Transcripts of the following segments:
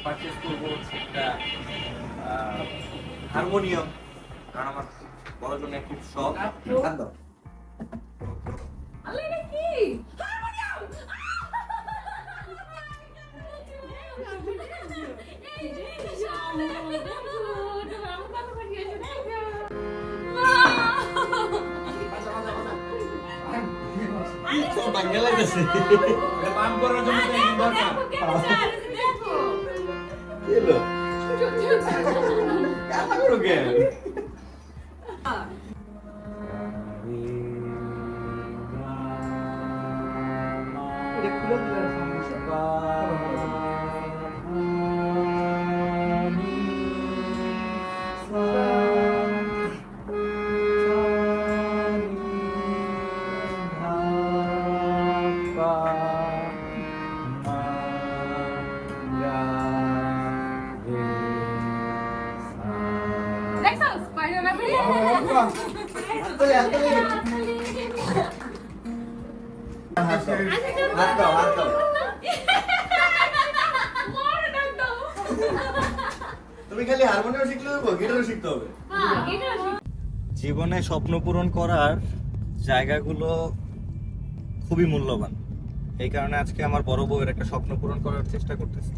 Purchase করবো হচ্ছে একটা হারমোনিয়াম, কারণ আমার বড় জন্য খুব শখ। গান দাও। তুমি খালি হারমোনিয়াম শিখলে হবে, গিটারও শিখতে হবে। জীবনে স্বপ্ন পূরণ করার জায়গাগুলো খুবই মূল্যবান। এই কারণে আজকে আমার বড় বউয়ের একটা স্বপ্ন পূরণ করার চেষ্টা করতেছি।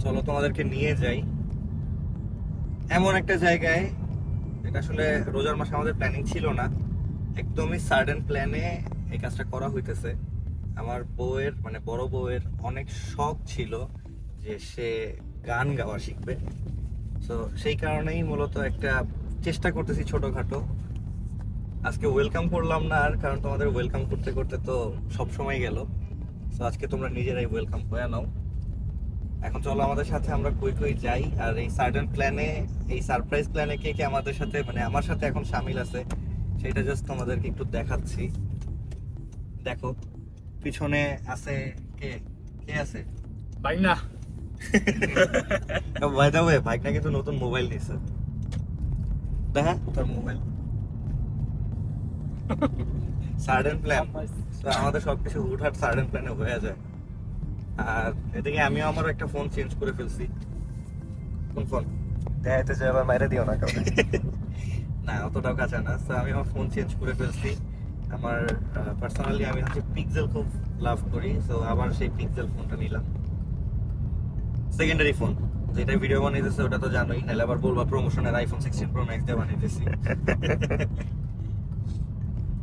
চলো তোমাদেরকে নিয়ে যাই এমন একটা জায়গায়, এটা আসলে রোজার মাসে আমাদের প্ল্যানিং ছিল না, একদমই সাডেন প্ল্যানে এই কাজটা করা হইতেছে। আমার বউয়ের মানে বড় বউয়ের অনেক শখ ছিল যে সে গান গাওয়া শিখবে। তো সেই কারণেই মূলত একটা চেষ্টা করতেছি ছোটখাটো। আজকে ওয়েলকাম করলাম না, আর কারণ তোমাদের ওয়েলকাম করতে করতে তো সব সময় গেল। তো আজকে তোমরা নিজেরাই ওয়েলকাম হয়ে নাও। এখন চলো আমাদের সাথে আমরা কই কই যাই, আর এই সাডেন প্ল্যানে, এই সারপ্রাইজ প্ল্যানে কে কে আমাদের সাথে মানে আমার সাথে এখন শামিল আছে সেটা জাস্ট তোমাদেরকে একটু দেখাচ্ছি। দেখো পিছনে আছে কে কে আছে? ভাইনা। বাই দ্য ওয়ে ভাইনা কিন্তু নতুন মোবাইল নিছে। দেখা তোর মোবাইল। সাডেন প্ল্যান, তো আমাদের সবকিছু হুটহাট সাডেন প্ল্যানে হয়ে যায়। আর এদিকে আমিও আমার একটা ফোন চেঞ্জ করে ফেলছি। কোন ফোন? দেখাইতে যে আবার মাইরে দিও না কাউকে। না অতটাও কাছে না। তো আমি আমার ফোন চেঞ্জ করে ফেলছি। আমার পার্সোনালি আমি হচ্ছে পিক্সেল খুব লাভ করি, তো আবার সেই পিক্সেল ফোনটা নিলাম। সেকেন্ডারি ফোন, যেটা ভিডিও বানাইতেছে ওটা তো জানোই, নাহলে আবার বলবা প্রমোশনের আইফোন 16 প্রো ম্যাক্স দিয়ে বানাইতেছি।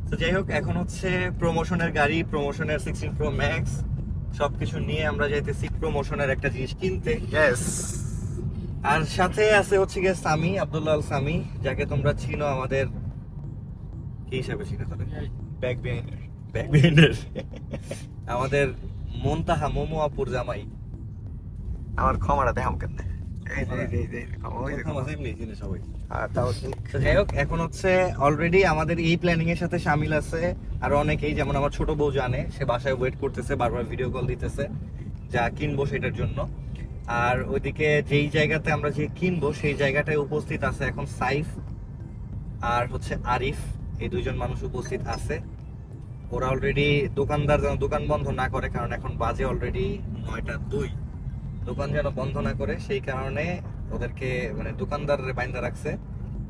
তো যাই হোক, এখন হচ্ছে প্রমোশনের গাড়ি, প্রমোশনের 16 প্রো ম্যাক্স সবকিছু নিয়ে আমরা যাইতেছি প্রমোশনের একটা জিনিস কিনতে। ইয়েস। আর সাথে আছে হচ্ছে গিয়ে সামি, আব্দুল্লাহ আল সামি, যাকে তোমরা চিনো আমাদের কি হিসাবে চিনো তাহলে? ব্যাক বিহাইন্ডার। ব্যাক বিহাইন্ডার। আমাদের মোন্তাহা মোমো আপুর জামাই। আমার ক্ষমাটা দেখাম কেমনে? এই যে এই যে ক্ষমা ওই যে ক্ষমা। এমনি চিনে সবাই। আর তাও ঠিক। তো যাই হোক, এখন হচ্ছে অলরেডি আমাদের এই প্ল্যানিং এর সাথে শামিল আছে আর অনেকেই, যেমন আমার ছোট বউ জানে, সে বাসায় ওয়েট করতেছে, বারবার ভিডিও কল দিতেছে যা কিনবো সেটার জন্য। আর ওইদিকে যেই জায়গাতে আমরা যে কিনবো সেই জায়গাটায় উপস্থিত আছে এখন সাইফ আর হচ্ছে আরিফ, এই দুইজন মানুষ উপস্থিত আছে। ওরা অলরেডি দোকানদার যেন দোকান বন্ধ না করে, কারণ এখন বাজে অলরেডি 9:02, দোকান যেন বন্ধ না করে সেই কারণে ওদেরকে মানে দোকানদার বাইন্দা রাখছে।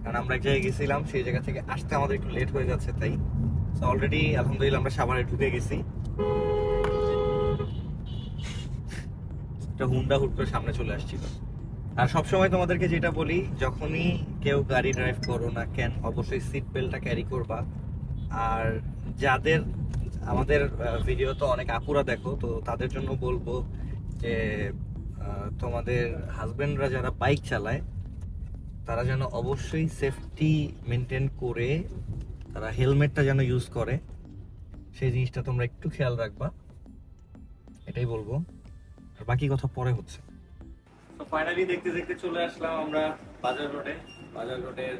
কারণ আমরা এক জায়গায় গেছিলাম, সেই জায়গা থেকে আসতে আমাদের একটু লেট হয়ে যাচ্ছে, তাই অলরেডি আলহামদুলিল্লাহ আমরা সাভারে ঢুকে গেছি। একটা হুন্ডা হুট করে সামনে চলে আসছিল। আর সবসময় তোমাদেরকে যেটা বলি, যখনই কেউ গাড়ি ড্রাইভ করো না কেন, অবশ্যই সিট বেল্টটা ক্যারি করবা। আর যাদের আমাদের ভিডিও তো অনেক আপুরা দেখো, তো তাদের জন্য বলবো যে তোমাদের হাজবেন্ডরা যারা বাইক চালায় তারা যেন অবশ্যই সেফটি মেনটেন করে তারা হেলমেটটা যেন ইউজ করে, সেই জিনিসটা তোমরা একটু খেয়াল রাখবা, এটাই বলবো। আর বাকি কথা পরে হচ্ছে। তো ফাইনালি দেখতে দেখতে চলে আসলাম আমরা বাজার রোডে। বাজার রোডের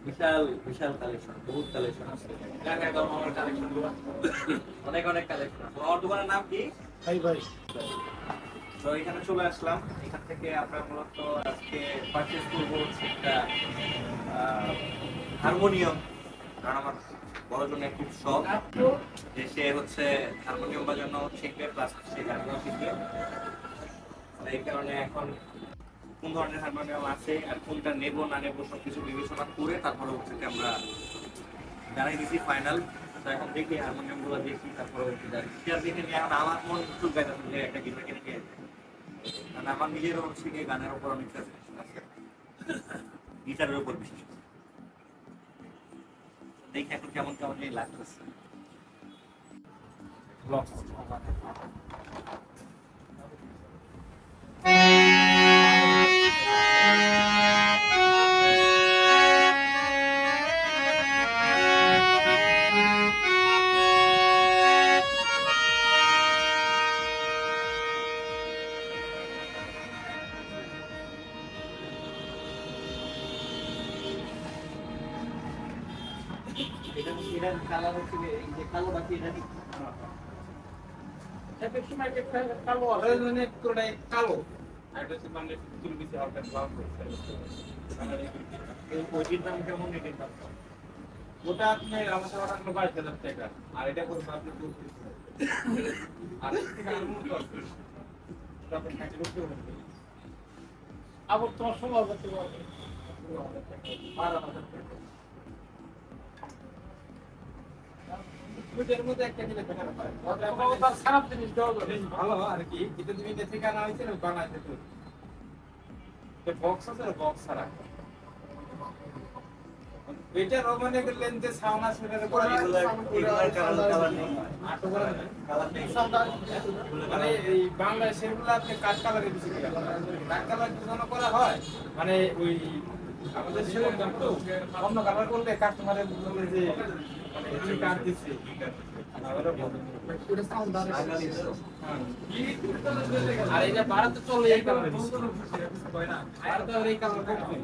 বিশাল বিশাল কালেকশন, বহুত কালেকশন আছে। অনেক অনেক কালেকশন। আমার দোকানের নাম কি? ভাই ভাই। তো এখানে চলে আসলাম। এখান থেকে আমরা মূলত আজকে পারচেজ করবো হচ্ছে একটা হারমোনিয়াম, কারণ আমার বড় জন্য খুব শখ যে সে হচ্ছে হারমোনিয়াম বাজানো শিখবে প্লাস সে গানও শিখবে। এই কারণে এখন কোন ধরনের হারমোনিয়াম আছে আর কোনটা নেব না নেব সবকিছু বিবেচনা করে তারপরে হচ্ছে আমরা জানাই দিচ্ছি ফাইনাল। তো এখন দেখি হারমোনিয়াম গুলো দেখি তারপরে গিটার দেখে নিয়ে এখন আমার মন খুব গাইতেছে যে একটা গিটার কিনে নিয়ে, কারণ আমার নিজেরও হচ্ছে গিয়ে গানের উপর অনেক আছে, গিটারের উপর বিশেষ করে। দেখি এখন কেমন কেমন এই লাগতেছে। এটার কালার হচ্ছে এই যে কালো বাকি এটা কি কালো আর মানে পুরোটাই কালো আর এটা হচ্ছে মানে চুল বেশি হালকা ব্রাউন ওইটির দাম কেমন এটির দাম? ওটা আপনি আমার সাথে ওটা 22,000 টাকা আর এটা করবে আপনি 24,000 আর এর থেকে আর মূল কত এটা আপনি কাছে করতে পারবেন আবার তোমার সময় করতে পারবে 12,000 টাকা এর মধ্যে একটা দিলে বেটার হয় ওটা তার খারাপ জিনিস দাও বেশ ভালো আর কি এটা তুমি যে থেকে আনা হয়েছে না বানাইতে তো এই বক্স আছে বক্স ছাড়া এটা রোমানে করলেন যে সাউনা সেটার উপর এগুলার কালার নেই, আটো করে কালার নেই। মানে এই বাংলাদেশের গুলো আপনি কাট কালারে বেশি করে কাট কালার জন্য করা হয় মানে ওই আমাদের সেরকম দাম তো অন্য কালার করলে কাস্টমারের বলে যে মানে এই কাট দিচ্ছে আর এটা ভারতে চলে এই কালার ভারতে এই কালার কম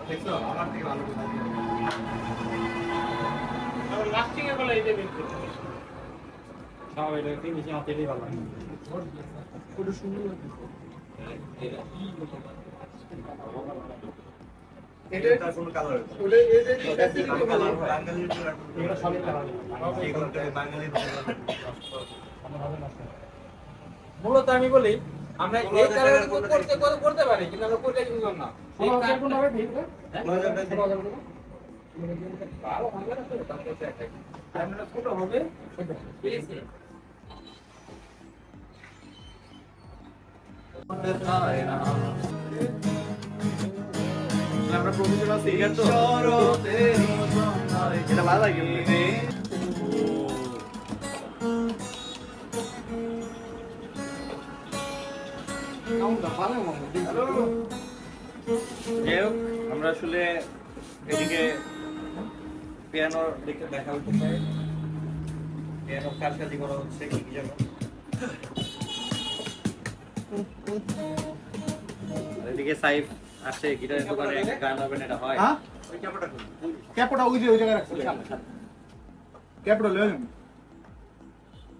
দেখছো আমার থেকে ভালো লাস্টিং এ বলে এটা বের করতে সব এটা ফিনিশিং আছে এটাই ভালো পুরো সুন্দর এটা কোন কালার? ওটা এটা কালার বাঙালির এটা সবই কালার এইগুলোতে বাঙালির মূলত আমি বলি আমরা এই কালারের করতে পারি কিন্তু আমরা করতে কিন্তু না এই কালার কোন হবে ঠিক ভালো হবে না তো আমরা ছোট হবে আমরা প্রফেশনাল সিঙ্গার তো এটা ভালো লাগে। যাই হোক আমরা আসলে এদিকে পিয়ানোর দিকে দেখা হতে চাই, পিয়ানোর কাজকাজি করা হচ্ছে কি কি যেন। এদিকে সাইফ আসে গিটারের দোকানে গান হবে এটা হয়। হ্যাঁ ওই ক্যাপটা কই? ক্যাপটা ওই জায়গায় রাখছি ক্যাপটা লয়ে নিন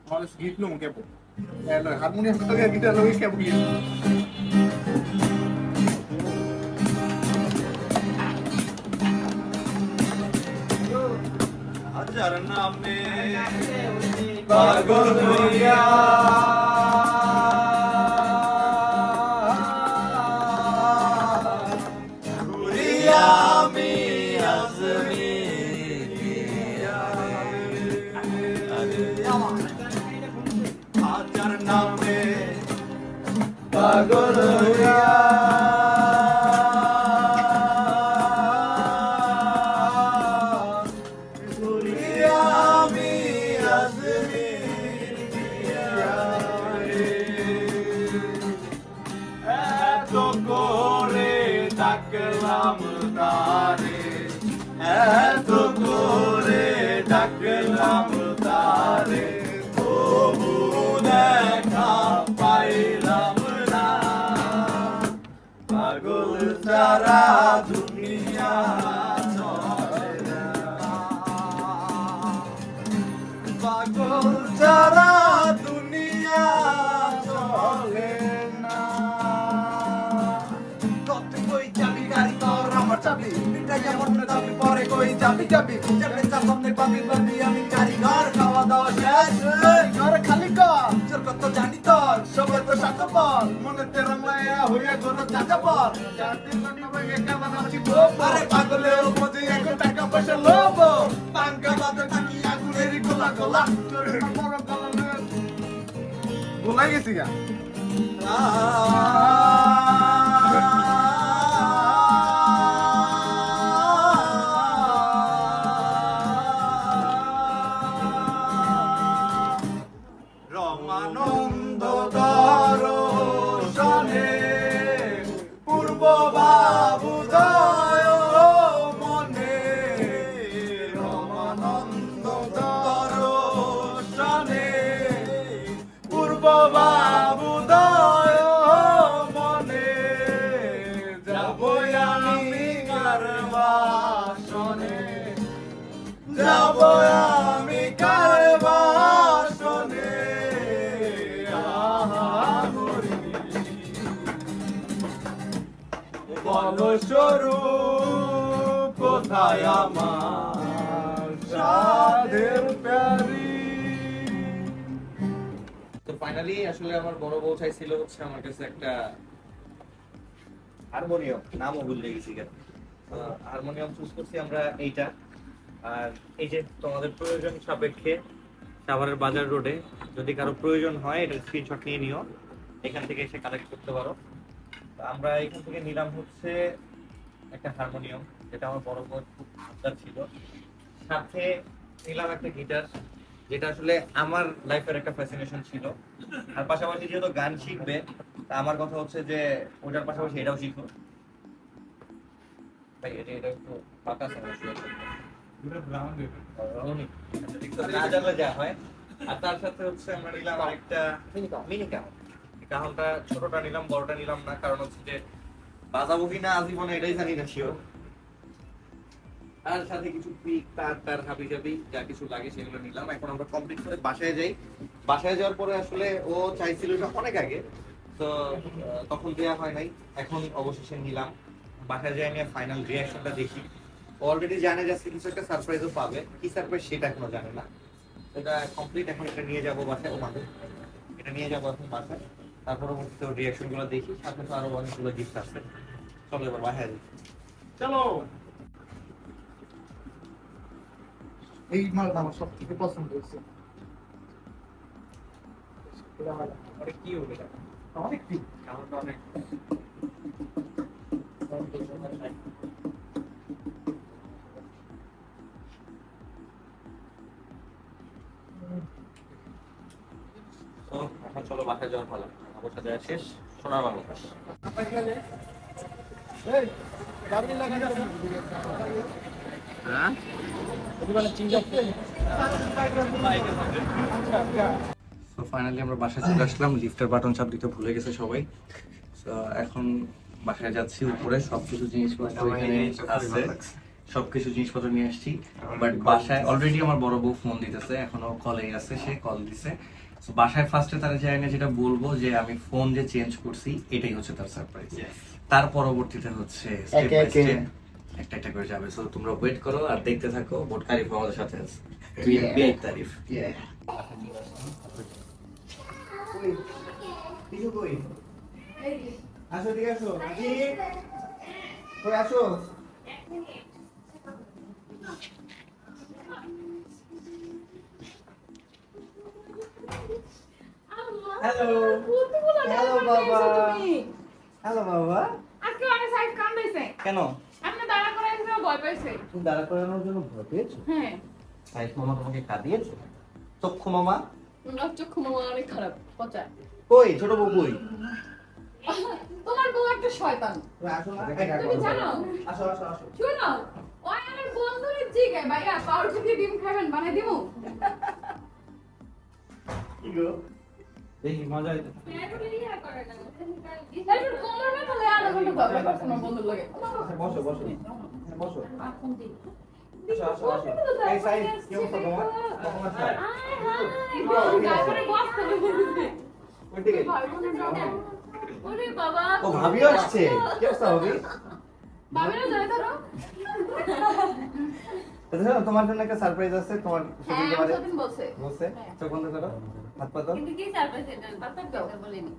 আমাদের গিট লো ক্যাপ হারমোনিয়াম তো গিটার লগে ক্যাপ গিয়ে হাজার নামে পাগল হইয়া ঘুরিয়া আমি আজমি হাজার নামে পাগল হইয়া ডাকলাম তারে, এত করে ডাকলাম রে তবু দেখা পাইলাম না পাগল সারা দুনিয়া চলে না পাগল সারা দুনিয়া চলে না কত কই যাবি গাড়ি তোর আমার চাবি মিটাই আমার দাবি পরে কই যাবি যাবি যেমন সামনে পাবি পাবি আমি গাড়ি ঘর খাওয়া দাওয়া শেষ ঘরে খালি কর চল কত জানি তোর সবাই তো সাথে বল মনে তেরা মায়া হইয়া ঘর চাচা বল চারদিন লাগি ভাগে কেমন আছি আরে পাগলের মধ্যে এক টাকা পয়সা লোভ পাঙ্কা বাদে থাকি আগুনেরই গোলা গোলা তোর বড় গলা গোলাই গেছি গা রমানন্দ দর্শনে পূর্ব বাবুদয় মনে রমানন্দ দর্শনে পূর্ব বাবুদয় মনে যাব আমি কার বাসনে যাব আমি কার বাসনে বলস্বরূপ কোথায় আমার সাধের প্যারি তো ফাইনালি আসলে আমার বড় বউ চাইছিল হচ্ছে আমার কাছে একটা হারমোনিয়াম নামও ভুলে গেছি কেন হারমোনিয়াম চুজ করছি আমরা এইটা আর এই যে তোমাদের প্রয়োজন সাপেক্ষে সাভারের বাজার রোডে যদি কারো প্রয়োজন হয় এটা স্ক্রিনশট নিয়ে নিও এখান থেকে এসে কালেক্ট করতে পারো আমরা এখান থেকে নিলাম হচ্ছে একটা হারমোনিয়াম যেটা আমার বড় বড় খুব আবদার ছিল সাথে নিলাম একটা গিটার যেটা আসলে আমার লাইফের একটা ফ্যাসিনেশন ছিল আর পাশাপাশি যেহেতু গান শিখবে তা আমার কথা হচ্ছে যে ওটার পাশাপাশি এটাও শিখো ভাই এটা একটু পাকা সমস্যা না জানলে যা হয় আর তার সাথে হচ্ছে আমরা নিলাম আরেকটা মিনি কাহন কাহনটা ছোটটা নিলাম বড়টা নিলাম না কারণ হচ্ছে যে বাজাবো কিনা আজীবনে এটাই জানি না শিওর আর সাথে কিছু পিক তার হাবি জাবি যা কিছু লাগে সেগুলো নিলাম এখন আমরা কমপ্লিট করে বাসায় যাই বাসায় যাওয়ার পরে আসলে ও চাইছিল এটা অনেক আগে তো তখন দেয়া হয় নাই এখন অবশেষে নিলাম বাসায় যাই নিয়ে ফাইনাল রিঅ্যাকশনটা দেখি অলরেডি জানে যাচ্ছে কিছু একটা সারপ্রাইজও পাবে কি সারপ্রাইজ সেটা এখনো জানে না এটা কমপ্লিট এখন এটা নিয়ে যাবো বাসায় ওমাদের এটা নিয়ে যাবো এখন বাসায় তার পরবর্তীতে রিঅ্যাকশন গুলো দেখি সাথে তো আরো অনেকগুলো গিফট আছে চলো এবার বাসায় যাই চলো এই মালটা আমার সব থেকে পছন্দ হয়েছে ওটা কি হবে এটা অনেক ঠিক কারণটা অনেক তো এখন চলো বাসায় যাওয়ার পালা অবস্থা দেওয়া শেষ সোনার বাংলাদেশ এই গাড়ি লাগা যাবে হ্যাঁ তো ফাইনালি আমরা বাসায় চলে আসলাম লিফটের বাটন চাপ দিতে ভুলে গেছে সবাই তো এখন বাসায় যাচ্ছি উপরে সবকিছু জিনিসপত্র এখানে আছে সবকিছু জিনিসপত্র নিয়ে আসছি বাট বাসায় অলরেডি আমার বড় বউ ফোন দিতেছে এখনো কলেই আছে সে কল দিছে তো বাসায় ফার্স্টে তারা যায় না যেটা বলবো যে আমি ফোন যে চেঞ্জ করছি এটাই হচ্ছে তার সারপ্রাইজ তার পরবর্তীতে হচ্ছে step by step একটা একটা করে যাবে সো তোমরা ওয়েট করো আর দেখতে থাকো বোট কারিফ আমাদের সাথে আছে বিয়ে তারিফ আসো ঠিক আসো কই আসো হ্যালো হ্যালো বাবা হ্যালো বাবা আজকে অনেক সাইড কাম দিয়েছে কেন আপনি দাঁড়া করার জন্য ভয় পাইছে তুমি দাঁড়া করানোর জন্য ভয় পেয়েছো হ্যাঁ সাইফ মামা তোমাকে কাঁদিয়েছে চক্ষু মামা তোমার চক্ষু মামা অনেক খারাপ পচা কই ছোট বউ কই তোমার বউ একটা শয়তান তুমি জানো আসো আসো আসো শুনো ওই আমার বন্ধুরে জিগায় ভাইয়া পাউরুটি দিয়ে ডিম খাবেন বানাই দিমু দেখি মজা হইতে এরপর কোমর ব্যথা হলে আধা ঘন্টা ধরে করছে আমার বন্ধুর লগে। বসো বসো বসো এখন দিই। আসো আসো আসো এই সাইড কি অবস্থা তোমার কখন আসছো গায়ে বসতে হবে। ওই দিকে ভাই বোনের জন্য। ওরে বাবা। ও ভাবিও আসছে কি অবস্থা ভাবি বাবারও যায় ধরো। দেখো তোমার জন্য একটা সারপ্রাইজ আছে তোমার হ্যাঁ, সেদিন তোমার সেদিন বলছে। বলছে চোখ বন্ধ করো হাত পাতো কিন্তু কি সারপ্রাইজ এটা? বাতাস দাও বলেনি।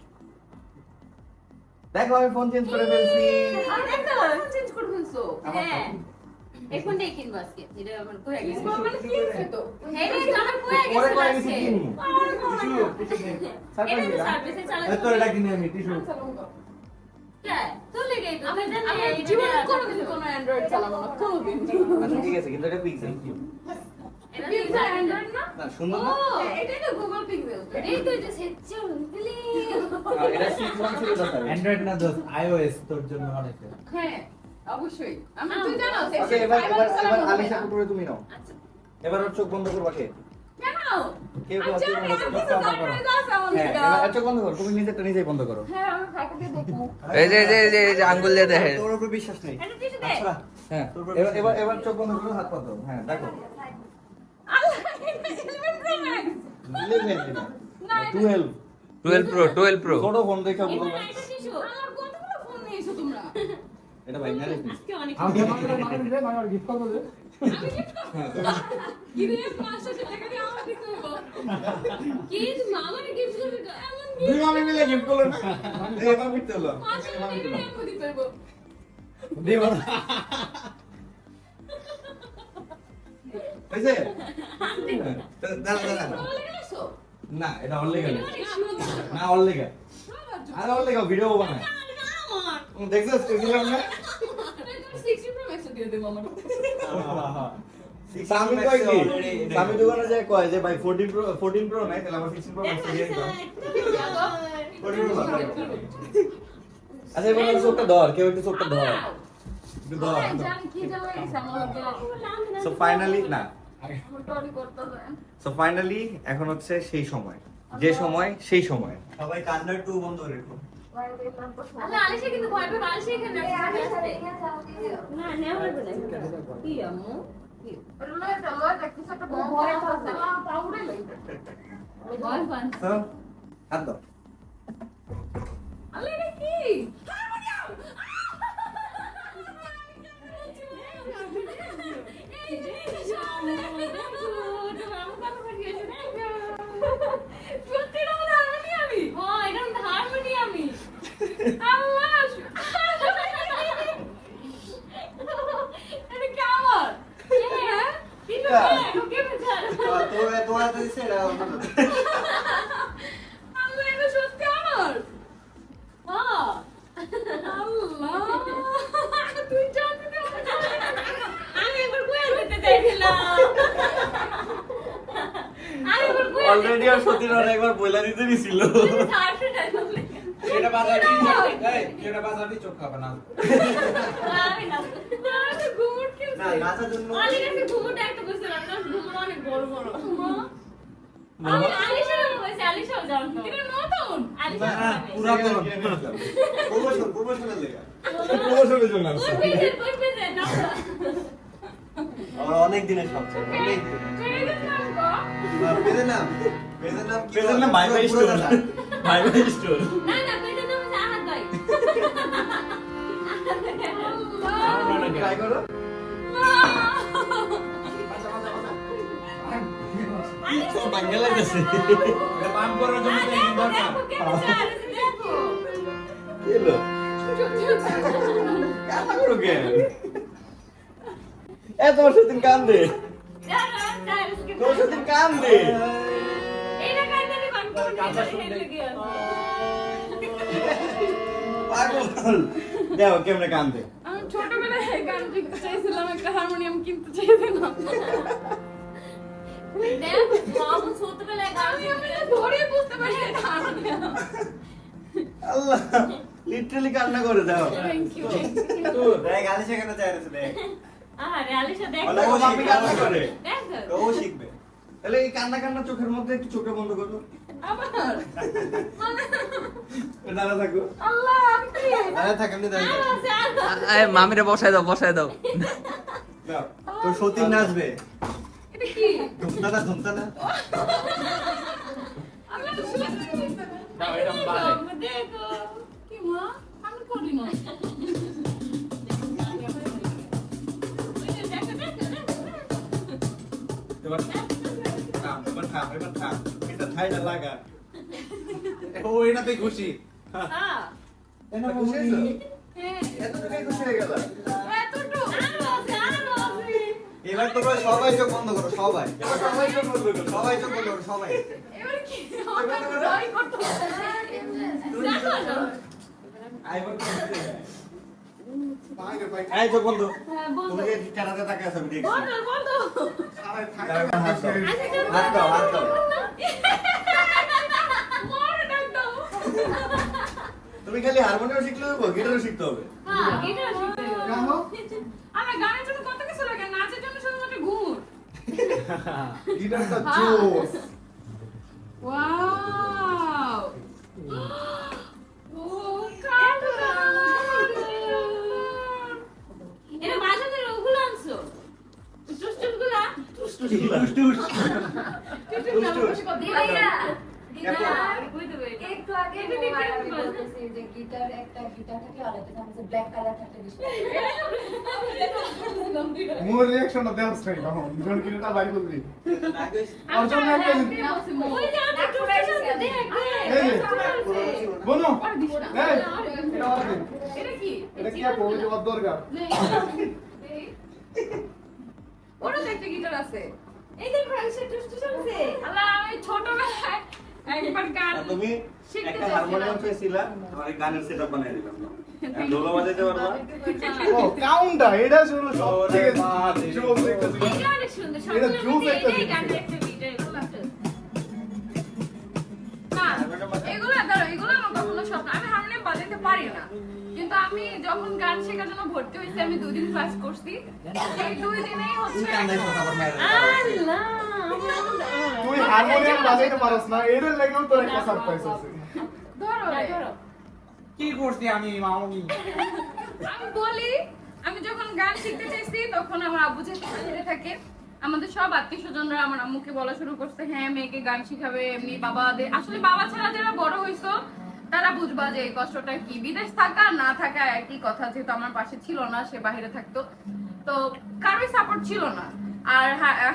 দেখো আমি ফোন চেঞ্জ করে ফেলছি আরে একটা চেঞ্জ করে ফেলছো। আমার হ্যাঁ এখনটাই কিনবো আজকে এটা আমার কয়ে গেছে মানে কি হচ্ছে তো? এই রে আমার কয়ে পরে গেছে কয়ে আজকে গেছি কিনবো এটা তো সার্ভিসে চালাতে তো এটা কিনে আমি টিস্যু হ্যাঁ চলে গেই তো আমি জানি আমি জীবনে কোনোদিন কোনো অ্যান্ড্রয়েড চালাবো না কোনোদিন। আচ্ছা ঠিক আছে কিন্তু এটা পিক্সেল এটা পিক্সেল অ্যান্ড্রয়েড না? না সুন্দর ও না এটাই তো গুগল পিক্সেল। এই তো এটা সেচ্ছে দিলি এটা 6 ছিল তো স্যার অ্যান্ড্রয়েড না দোস্ত আইওএস তোর জন্য অনেক হ্যাঁ অবশ্যই। আমি তুই জানো ওকে এবার আলিশা করে তুমি নাও আচ্ছা এবার ওর চোখ বন্ধ করবা কে কেন? কে বলছে আচ্ছা, বন্ধ করো? কিছু সারপ্রাইজ আছে আমার হ্যাঁ লিগা। এবার চোখ বন্ধ করো তুমি নিজেরটা নিজেই বন্ধ করো হ্যাঁ আমি ফাঁকা দিয়ে দেখবো। এই যে আঙ্গুল দিয়ে দেখে তোর উপর বিশ্বাস নেই এটা টিস্যু দে আচ্ছা হ্যাঁ এবার এবার এবার চোখ বন্ধ করো হাত পাতো হ্যাঁ দেখো আল্লাহ 11 Pro Max। 11 না, 12 12 Pro ছোট ফোন দেখে এটা বলবো না এটা টিস্যু আমার কতগুলো ফোন নিয়েছো তোমরা? এটা ভাই না আজকে অনেক আমাকে আমার গিফট করবো যে আমি gift করবো। কি রে 500 টাকা দিয়ে আমার দিতে হইব। কি মামার গিফট করবে তো এমন দুই মামি মিলে গিফট করলো না এবার মিটতে হলো 500 টাকা দিয়ে আমাকে দিতে হইব। দেব হইছে দাঁড়া দাঁড়া ভালো লাগে নাছো? না এটা অল লেগে অনেক সুন্দর। না অল লেগে আর অল লেগে ভিডিও বানায় আমার দেখছো স্টেডিয়াম না 60 Pro Max দিয়ে দেবো আমার। সামি কয় কি সামি দোকানে যায় কয় যে ভাই 14 প্রো নাই তাহলে আমার 16 প্রো ম্যাক্স দিয়ে দাও আচ্ছা এবার আমার চোখটা ধর কেউ একটু চোখটা ধর একটু ধর জানি কি জানো লাগছে আমার লগে। সো ফাইনালি না মোটরি করতে যায়। সো ফাইনালি এখন হচ্ছে সেই সময় যে সময় সেই সময় সবাই কান্নার টু বন্ধ রেখো আচ্ছা আলিশা কিন্তু ভয় পেয়ে আলিশা এখানে আসবে না নেওয়া হবে না কি আম্মু ভয় পান তো হাত দাও তোমার তো দিছে এটা অলরেডি আর সতীর একবার বইলা দিতে দিছিল এটা বাজাবি এই এটা বাজাবি চোখ খাবে না না নাচার জন্য প্রমোশনের লেগা প্রমোশনের জন্য আমার অনেক দিনের শখ ছিল অনেক দিন পেজের নাম কি পেজের নাম ভাই ভাই স্টোর ভাই ভাই স্টোর ট্রাই করো সব ভাঙা লাগতেছে এটা পাম্প করার জন্য তো এই দরকার কি হলো কাটা করো কেন এ তোমার সাথে কান দে তোমার সাথে কান দে পাগল দেখো কেমনে কান দে আমি ছোটবেলায় গান শিখতে চাইছিলাম, একটা হারমোনিয়াম কিনতে চাইছিলাম। আমি ধরে বুঝতে পারছি এটা হারমোনিয়াম। আল্লাহ লিটারালি কান্না করে দাও Thank you. দেখ আলি সেখানে চাই আছে দেখ অনেক বাপি কান্না করে ও শিখবে তাহলে এই কান্না কান্না চোখের মধ্যে একটু চোখে বন্ধ করো আবার দাঁড়া থাকো আল্লাহ আমি কি দাঁড়া থাক এমনি দাঁড়া থাক। মামিরে বসায় দাও, বসায় দাও। দাও। তোর সতীন নাচবে এটা কি ধুমতা না ধুমতা না আল্লাহ তো শুনে দাও, এটা বাজে। দেখো কি মা আমি করি না এবার থাম এটা ঠাইটা লাগা ও এটাতে খুশি। এটা খুশি হয়েছো? এত টাকায় খুশি হয়ে গেল এবার তোমরা সবাই চোখ বন্ধ করো সবাই এবার সবাই চোখ বন্ধ করো সবাই চোখ বন্ধ করো সবাই এবার কি আমরা ড্রয়িং করতে আইবার বাইরে ভাই এই চোখ বন্ধ হ্যাঁ বন্ধ তুমি কি কানাতে তাকিয়ে আছো আমি দেখছি বন্ধ বন্ধ আরে থাক হাত দাও হাত দাও হাত দাও মোরে ডাক দাও তুমি খালি হারমোনিয়াম শিখলে হবে গিটারও শিখতে হবে হ্যাঁ এটা শিখতে হবে। গাও আমরা গানের জন্য কত কিছু লাগে নাচের জন্য শুধুমাত্র ঘুমুর গিটারটা জোস ওয়াও ও কাটা এটা বাজারের ওগুলো আনছো টুসটুসগুলা একটু আগে মোবাইলে বলতেছি যে গিটার একটা গিটার থাকে আর একটা থাকে ব্ল্যাক কালার থাকে বেশি মোর রিঅ্যাকশনটা দেওয়া স্টাইল তখন যখন কিটা বাইরে করবি আর জন্য একটা ওই যে আমি টুসটুস দেখ এই বলো এই এটা কি এটা কি আপু ওই যে ওর দরকার ওরা দেখতে গিটার আছে এই যে ফ্রান্সে টুসটুস আছে আল্লাহ আমি ছোটবেলায় একবার গান আর তুমি শিখতে একটা হারমোনিয়াম পেয়েছিলা তোমার গানের সেটআপ বানিয়ে দিলাম ঢোল বাজাতে পারবা ও কাউন্টা এটা শুরু সব থেকে জোস একটা জিনিস এটা অনেক সুন্দর এটা সবগুলো জোস মিলে একটা এই জিনিস। গানটা একটা ভিডিও না এগুলো ধরো এগুলো আমার কখনো স্বপ্ন আমি হারমোনিয়াম বাজাতে পারি না কিন্তু আমি যখন গান শেখার জন্য ভর্তি হয়েছি আমি 2 দিন ক্লাস করছি সেই 2 দিনেই হচ্ছে আল্লাহ তুই হারমোনিয়াম বাজাইতে পারছ না এর লাগেও তোর একটা সারপ্রাইজ আছে ধরো রে। কি করছি আমি মামনি? আমি বলি আমি যখন গান শিখতে চাইছি তখন আমার আব্বু যেহেতু বাইরে থাকে আমাদের সব আত্মীয় স্বজনরা আমার আম্মুকে বলা শুরু করছে হ্যাঁ মেয়েকে গান শিখাবে এমনি বাবাদের আসলে বাবা ছাড়া যারা বড় হইছো তারা বুঝবা যে এই কষ্টটা কি বিদেশ থাকা না থাকা একই কথা যেহেতু আমার পাশে ছিল না সে বাইরে থাকতো তো কারোই সাপোর্ট ছিল না আর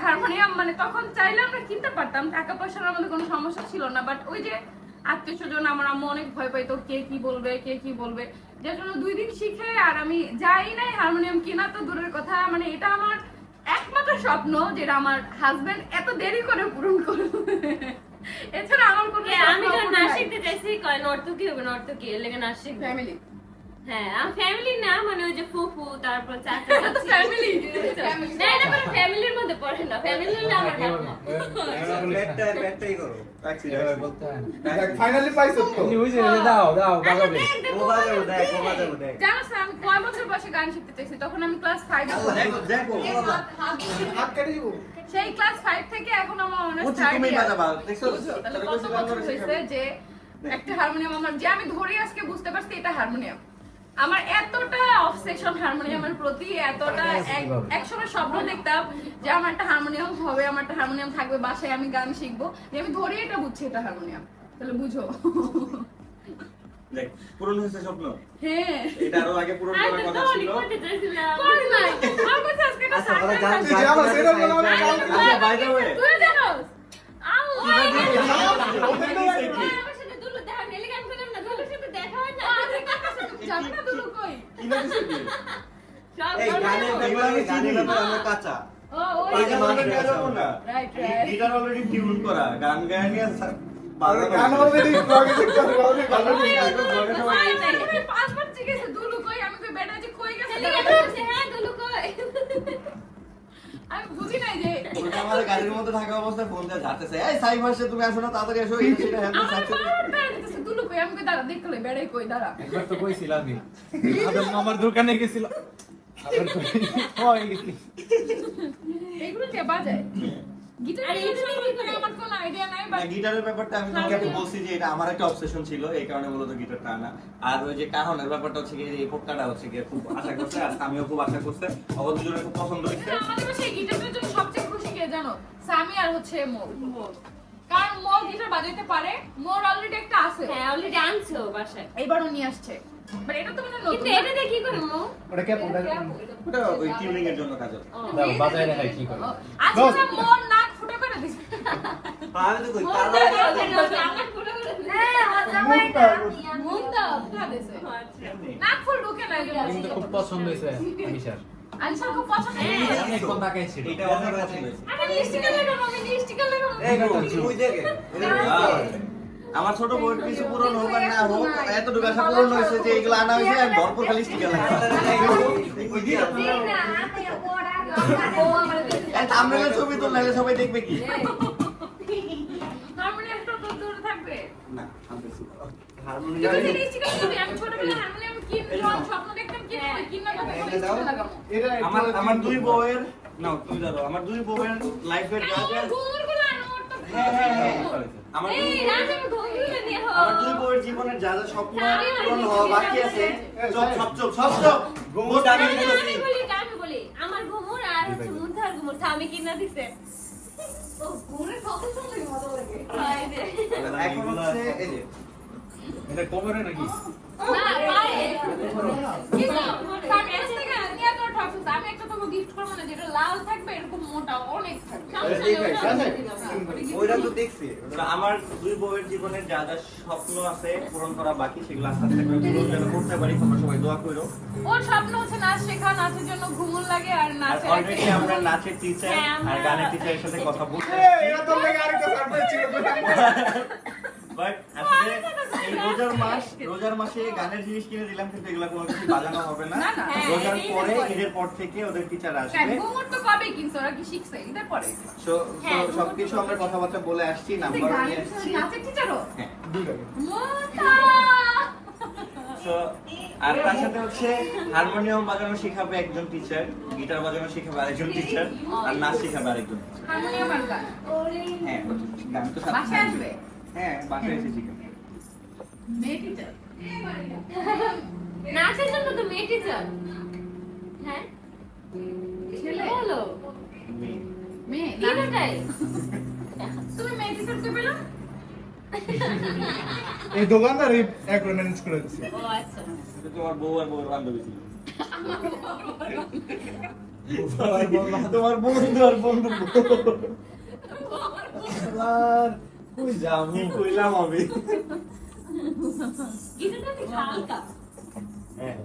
হারমোনিয়াম মানে তখন চাইলে আমরা কিনতে পারতাম টাকা পয়সার আমাদের কোনো সমস্যা ছিল না বাট ওই যে আত্মীয় স্বজন আমার আম্মু অনেক ভয় পাইতো কে কি বলবে যার জন্য 2 দিন শিখে আর আমি যাই নাই হারমোনিয়াম কেনা তো দূরের কথা মানে এটা আমার একমাত্র স্বপ্ন যেটা আমার হাজবেন্ড এত দেরি করে পূরণ করবে এছাড়া আমার কোনো আমি তো নাচ শিখতে চাইছি কয় নর্তকী হবে নর্তকী এর লেগে নাচ শিখবে ফ্যামিলি হ্যাঁ আমার ফ্যামিলি না মানে ওই যে ফুফু তারপর চাচা ফ্যামিলি না এটা কোনো ফ্যামিলির মধ্যে পড়ে না ফ্যামিলি হলে আমার হাত না ব্যাটটাই করো ফাইনালি পাইছো তো ও বাজাবো দেখ ও বাজাবো দেখ জানোস না, আমি কয় বছর বয়সে গান শিখতে চাইছি তখন আমি ক্লাস 5 দেখো দেখো হাত কেটে দিব সেই ক্লাস 5 থেকে এখন আমার অনার্স বুঝছি থার্ড তুমি ইয়ার বাজাবা দেখছো তাহলে কত বছর হয়েছে যে একটা হারমোনিয়াম আমার যে আমি ধরে আজকে বুঝতে পারছি এটা হারমোনিয়াম আমার এতটা অবসেশন হারমোনিয়ামের প্রতি এতটা একসময় স্বপ্ন দেখতাম যে আমার একটা হারমোনিয়াম হবে আমার একটা হারমোনিয়াম থাকবে বাসায় আমি গান শিখবো যে আমি ধরে এটা বুঝছি এটা হারমোনিয়াম তাহলে বুঝো দেখ পূরণ হয়েছে স্বপ্ন হ্যাঁ এটা আরো আগে পূরণ আমি করার তো কথা অনেক ছিল করতে চাইছিলাম করি নাই আমার কাছে আজকে একটা আচ্ছা তাহলে সারপ্রাইজ গান আছে। যে আমার সেটা মনে হয় আচ্ছা বাই দ্য ওয়ে তুই জানোস আল্লাহ আমার সাথে দুলু দেখা নেলি গান করলাম না দুলুর সাথে দেখা হয় না জানি না দুলু কই কি লাগছে সব এই গানের ব্যাপারে গানের ব্যাপারে আমরা কাঁচা ও ওই এই যে মানুষ গাজাবো না রাইট গিটার অলরেডি টিউন করা গান গায় নিয়ে গান অলরেডি আগে দেখতে হবে অলরেডি গান আমি 5 বার জিজ্ঞেস দুলু কই আমি কই বেটা যে কই গেছে নেলি গান করছে হ্যাঁ দুলু কই আমি বুঝি নাই যে ওটা আমাদের গাড়ির মধ্যে থাকা অবস্থায় ফোন দিয়ে ঝাড়তেছে এই সাইব আসছে তুমি আসো না তাড়াতাড়ি আসো এটা সেটা হ্যাঁ আমার বারবার বেড়া দিতেছে দুলু কই আমি কই দাঁড়া দেখলে বেড়াই কই দাঁড়া একবার তো কইছিলামই আমার দোকানে গেছিল আবার তো হয় গেছি এগুলো কে বাজায় গিটার আরে এটা নিয়ে কি করে? আমার কোনো আইডিয়া নাই, না, বাট গিটারের ব্যাপারটা আমি তোমাকে একটু বলছি যে এটা আমার একটা অবসেশন ছিল, এই কারণে মূলত গিটারটা আনা। আর ওই যে কাহনের ব্যাপারটা হচ্ছে কি, এই পোক্কাটা হচ্ছে কি খুব আশা করছে, আর আমিও খুব আশা করছে, আমার দুজনের খুব পছন্দ হয়েছে। আমাদের বাসায় গিটারটার জন্য সবচেয়ে খুশি কে জানো? সামি আর হচ্ছে মোর। কারণ মোর গিটার বাজাইতে পারে, মোর অলরেডি একটা আছে, হ্যাঁ অলরেডি আনছো বাসায়। এবারও নিয়ে আসছে, বাট এটা তো মানে নতুন। কিন্তু এটা দিয়ে কি করবো? ওটা ক্যাপ ওটা ওটা ওই টিউনিং এর জন্য কাজ হবে। বাজায় রাখাই কি করে? আচ্ছা মোর নাক ফুটো করে দিছে। আমি তো কই মোর তার তো মানে- আমার পুরো করে দিছে। হ্যাঁ জামাই না মুখ দাও ফুটা দিছে, নাক ফুল ঢুকে নাই। কিন্তু খুব পছন্দ হয়েছে আলিশার। আলিশার খুব পছন্দ। অনেকক্ষণ তাকাইছিল। এটা অনেক আছে। আমি লিপস্টিক লাগাবো, আমি লিপস্টিক লাগাবো। এই কই দেখে আমার ছোট বউয়ের কিছু পূরণ হোক আর না হোক, এতটুকু আশা পূরণ হয়েছে যে এগুলো আনা হয়েছে, আর ভরপুর খালি স্টিকার লাগে। না আমি ওরা আমরা ছবি তো নাহলে সবাই দেখবে কি? হারমোনিয়াম তো দূরে থাকবে। না, তুই যদি লিপস্টিক লাগাবি, আমি ছোটবেলায় হারমোনিয়াম কিনতাম, স্বপ্ন দেখতাম কিনা কথা লিপস্টিক লাগাবো। এটা আমার দুই বউয়ের না, তুমি ধরো আমার দুই বউয়ের লাইফের যা যা ঘুমুর গুলো আনোর তো আমার এই দুই রাজ আমি ঘুমগুলো নিয়ে আমার দুই বউয়ের জীবনের যা যা স্বপ্ন পূরণ হওয়া বাকি আছে, সব ঘুমোট আমি দিতেছি। আমি বলি আমার ঘুমুর আর হচ্ছে মুন্থার ঘুমুর স্বামী কিনা দিছে। ও ঘুরে কত সুন্দর মজা লাগে হয় যে। এখন হচ্ছে এই যে এটা কোমরে নাকি? না পারে কিন্তু আমি আজ থেকে নিয়ে তো ঠকছ, আমি একটা তোমাকে গিফট করব না যেটা লাল থাকবে, এরকম মোটা অনেক থাকবে। ওইটা তো দেখছি। আমার দুই বউয়ের জীবনের যা যা স্বপ্ন আছে পূরণ করা বাকি, সেগুলো আস্তে আস্তে করে পূরণ যেন করতে পারি। তোমরা সবাই দোয়া করো। ওর স্বপ্ন হচ্ছে নাচ শেখা, নাচের জন্য ঘুমুর লাগে আর আর নাচের অলরেডি আমরা নাচের টিচার আর গানের টিচারের সাথে কথা বলতে এটা তো লাগে আরেকটা সারপ্রাইজ ছিল। বাট আসলে এই রোজার মাসে গানের জিনিস কিনে দিলাম, কিন্তু এগুলা কোনো কিছু বাজানো হবে না। না, না। রোজার হ্যাঁ, পরে, ঈদের পরে। ঈদের পর থেকে ওদের টিচার কেন আসবে। ঘুমুর তো কবে কিনছো, ওরা কি শিখছে ঈদের পরে? হ্যাঁ, সবকিছু আমরা কথাবার্তা বলে আসছি, নাম্বার নিয়ে আসছি। নাচের টিচারও হ্যাঁ। মোটা। So, আর তার সাথে হচ্ছে হারমোনিয়াম বাজানো শেখাবে একজন টিচার, গিটার বাজানো শেখাবে আরেকজন টিচার, আর নাচ শেখাবে আরেকজন টিচার। হারমোনিয়াম আর গান হ্যাঁ, গান তো সাথে বাসায় আসবে? হ্যাঁ, বাসায় এসে শিখাবে। মেয়ে টিচার। নাচের জন্য তো মেয়ে টিচার। হ্যাঁ ছেলে বলো মেয়ে। মেয়ে কি বেটাই? তুমি মেয়ে টিচার কে পেলো? এই দোকানদার এই একবার ম্যানেজ করে দিচ্ছে। ও আচ্ছা। এটা তোমার বউ আর বউয়ের বান্ধবী ছিল। তোমার বন্ধু আর বন্ধু কই যাবি, কইলাম আমি। গিটারটা কি হালকা? হ্যাঁ।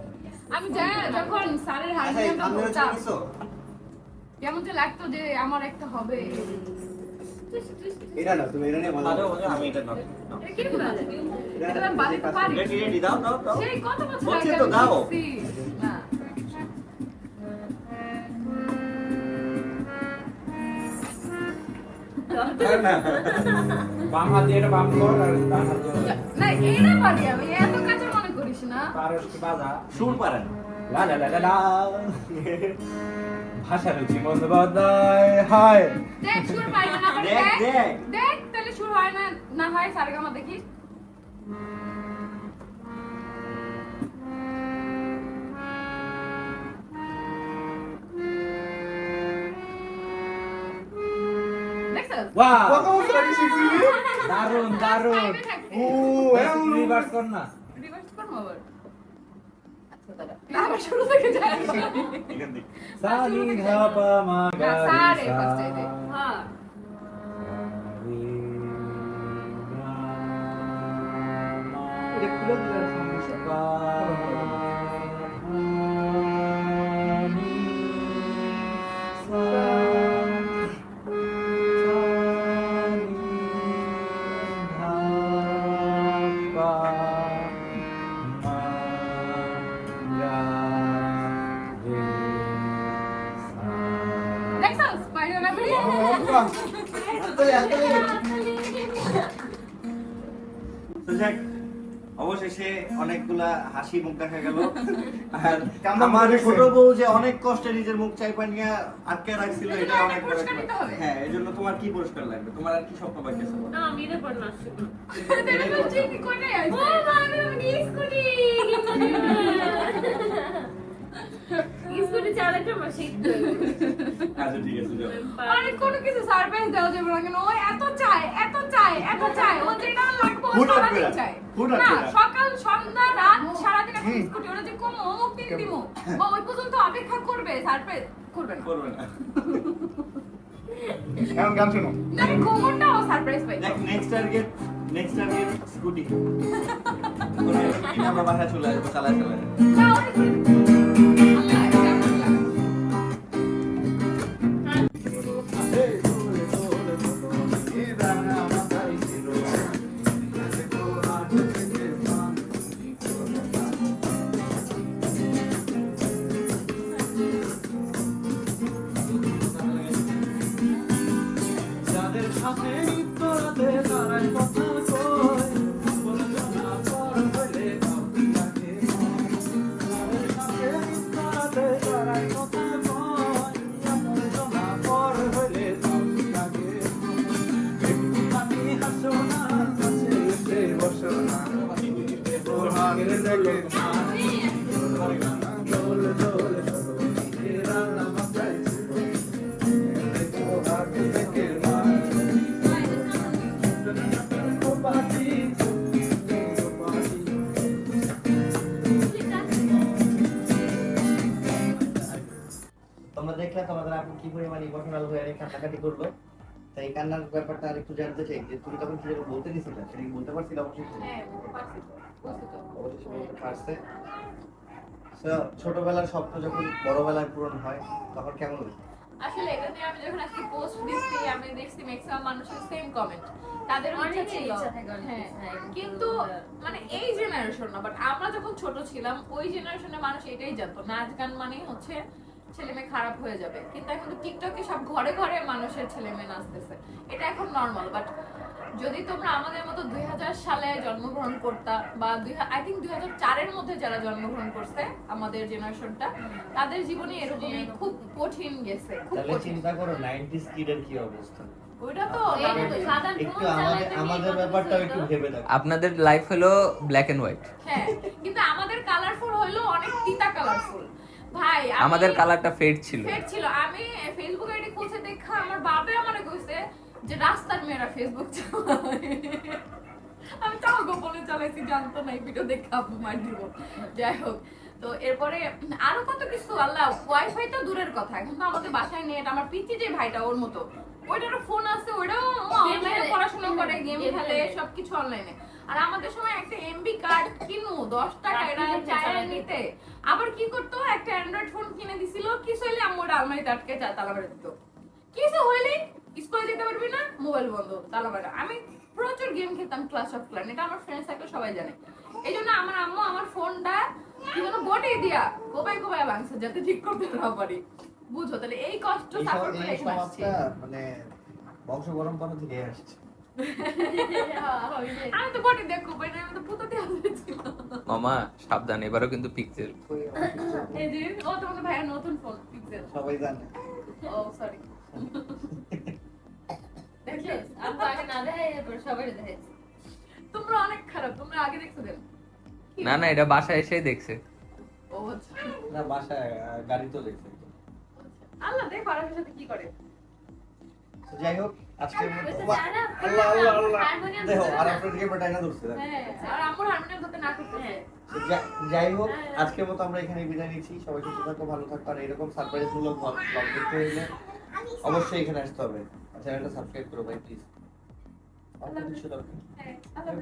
আমি যাই যখন স্যারের হারমোনিয়ামটা ধরতাম, কেমন যে লাগতো যে আমার একটা হবে। এটা না, তুমি এটা নিয়ে মজা করো। আমি এটা না। এটা কিরকম বাজে? এটা আমি বাজাতে পারি। রেডি দাও দাও দাও। সেই কত বছর বলছি আগে তো, আমি দাও। শিখছি। না। বাম হাত দিয়ে এটা বাম কর আর ডান হাত দিয়ে না, এটা পারি আমি, এত কাছে মনে করিস না। পারস কি বাজা? সুর পারেন। লা লা লা লা লা। ভাষা রুচি মন্দ বদায় হায়। দেখ সুর পাই না পারি, দেখ, দেখ। দেখ তাহলে সুর হয় না, না হয় সারেগামা দেখিস। দেখছস? বাহ! কত বছর আগে শিখছিলি? দারুণ দারুণ। ফাইভে থাকতে। ও এমন রিভার্স কর না। রিভার্স করবো আবার? আচ্ছা দাঁড়া। আবার শুরু থেকে যাই। এখান থেকে। সা নি ধা পা মা গা না, রে সা রে সা। first এ দে। হ্যাঁ এটা খুলে দিলে সমস্যা। পা, নি, সা, সা, নি, ধা, পা, মা, গা, রে, সা। দেখছস? পারি না পারি? তো যাক, অবশেষে অবশেষে অনেকগুলা হাসি মুখ দেখা গেল। আর কান্না আমার মুখে ছোট বউ যে অনেক কষ্টে নিজের মুখ চাইপা নিয়ে আটকে রাখছিল, কিন্তু এটা একটা অনেক বড় পুরস্কার একটা দিতে হবে। হ্যাঁ, এই জন্য তোমার কি পুরস্কার লাগবে? তোমার আর কি স্বপ্ন বাকি আছে? না আমি এটা পড় না আসলে এটা তো চিনি করে ও আইছে। মানে আমি স্কুটি স্কুটি চালাতে আমার শিখতে হবে। আচ্ছা ঠিক আছে, যাও। মানে কোনো কিছু সারপ্রাইজ দেওয়া যাবে না কেন? ও এত চায়, এত চায়, এত চায়। ও যেটা লাগবে ও হুটহাট সারাদিন করে। চায়। হুটহাট না, করে। সকাল, সন্ধ্যা, রাত, সারাদিন একটা স্কুটি। ওরা যে কম অমুক দিন দিমু। ও ওই পর্যন্ত অপেক্ষা করবে, সারপ্রাইজ করবে না। করবে না। এখন গান শোনো। না, কোমরটাও সারপ্রাইজ পাই। দেখ নেক্সট টার্গেট স্কুটি। আমরা বাসায় চলে আসবো, চালায় চালায়। না, ওই যে- আল্লাহ, কেমন লাগে? যাদের সাথে নিত্যরাতে তারাই কথা কয়, বলছো না পর হইলে কাউকে লাগে। যাদের সাথে নিত্যরাতে তারাই কথা কয়, বলছো না পর হইলে কাউকে লাগে। একটুখানি হাসো না, কাছে এসে বসো না, ওর হাতের দেখে দোল দোল এরা নামাজ চাইছে, ওর হাতের দেখে তোমরা দেখলে তোমাদের আপু কি পরিমাণ ইমোশনাল হয়ে অনেক কান্নাকাটি করলো। তাই এই কান্নার ব্যাপারটা আর একটু জানতে চাই যে তুমি তখন কি যেন বলতে দিছিলে, সেটা কি বলতে পারছিলে? অবশ্যই হ্যাঁ, পারছি তো, বুঝছি তো। অবশ্যই বলতে পারছে। So, ছোটবেলার স্বপ্ন যখন বড়বেলায় পূরণ হয় তখন কেমন লাগে? আসলে এটা নিয়ে আমি যখন আজকে পোস্ট দিচ্ছি আমি দেখছি ম্যাক্সিমাম মানুষের সেম কমেন্ট, তাদের ইচ্ছা অনেকের ছিল ইচ্ছা থাকে অনেক হ্যাঁ, কিছু, হ্যাঁ, কিন্তু মানে এই জেনারেশন না, বাট আমরা যখন ছোট ছিলাম ওই জেনারেশনের মানুষ এটাই জানতো নাচ গান মানেই হচ্ছে ছেলে মেয়ে খারাপ হয়ে যাবে, কিন্তু এখন তো টিকটকে সব ঘরে ঘরে মানুষের ছেলে মেয়ে নাচতেছে, এটা এখন নর্মাল। বাট যদি তোমরা আমাদের মতো 2000 সালে জন্মগ্রহণ করতা বা আই থিঙ্ক 2004-এর মধ্যে যারা জন্মগ্রহণ করছে আমাদের জেনারেশনটা, তাদের জীবনে এরকমই খুব কঠিন গেছে, খুব তাহলে কঠিন। চিন্তা করো 90s কিডের কি অবস্থা। ওইটা তো এটা তো সাধারণ একটু ফোন চালাতে আমাদের নিয়ে ব্যাপারটাও কথা একটু বলতো। ভেবে দেখো। আপনাদের লাইফ হলো ব্ল্যাক এন্ড হোয়াইট, হ্যাঁ, কিন্তু আমাদের কালারফুল হইলো অনেক তিতা কালারফুল। ভাই আমি- আমাদের কালারটা ফেড ছিল। ফেড ছিল। আমি ফেসবুক আইডি খুলছে দেখা আমার বাবা আমারে কইছে যে রাস্তার মেয়েরা ফেসবুক চালায়। আমি তাও গোপনে চালাইছি, জানতো না, এই ভিডিও দেখে আপু মার দিব। যাই হোক, তো এরপরে আরো কত কিছু, আল্লাহ, ওয়াইফাই তো দূরের কথা, কিন্তু আমাদের বাসায় নেট, আমার পিচি যে ভাইটা ওর মতো ওইটারও ফোন আছে, ওইটাও অনলাইনে পড়াশোনা করে, গেম খেলে, সবকিছু অনলাইনে। আর আমাদের সময় একটা এমবি কার্ড কিনু 10 টাকা, এটা চায় নিতে। আবার কি করতো, একটা অ্যান্ড্রয়েড ফোন কিনে দিছিল, কিছু হইলে আম্মু ওটা আলমারিতে আটকে তালা মেরে দিত, কিছু হইলে স্কুলে যেতে পারবি না, মোবাইল বন্ধ, তালা মেরা। আমি প্রচুর গেম খেলতাম, ক্লাস অফ ক্লান, এটা আমার ফ্রেন্ড সার্কেল সবাই জানে। এই জন্য আমার আম্মু আমার ফোনটা কি যেন বটে দিয়া কোপাই কোপাই ভাঙছে যাতে ঠিক করতে না পারি। বুঝো তাহলে এই কষ্ট সাফার করে এই এখানে আসছি। স্বভাবটা মানে বংশ পরম্পরা থেকে আসছে। আমি তো বটে দিয়ে কোপাই না, আমি তো পুতো দিয়ে ছিল। মামা সাবধান, এবারও কিন্তু পিক্সেল। এই যে ও তোমাকে ভাইয়ের নতুন ফোন পিক্সেল। সবাই জানে। ও সরি। দেখছো? আপু আগে না দেখাই, এরপর সবাই দেখাইছে। তোমরা অনেক খারাপ, তোমরা আগে দেখছো কেন? না না, এটা বাসায় এসেই দেখছে। ও আচ্ছা। না বাসায় গাড়ি তো দেখছে। আল্লাহ দেখো আরেকটার সাথে কি করে। তো যাই হোক আজকে বলতে চায় না, আল্লাহ আল্লাহ আল্লাহ হারমোনিয়াম দেখো ধরতে আর না। আপনার দিকে বাটাই না ধরছে। হ্যাঁ, আর আম্মুর হারমোনিয়াম ধরতে না করতেছে। তো যাই হোক আজকের মতো আমরা এখানে বিদায় নিচ্ছি। সবাই সুস্থ থাকো, ভালো থাকো, আর এরকম সারপ্রাইজ মূলক ব্লগ দেখতে হলে অবশ্যই এখানে আসতে হবে। চ্যানেলটা সাবস্ক্রাইব করো ভাই প্লিজ। আল্লাহ কিছু দরকার নেই। হ্যাঁ, আল্লাহ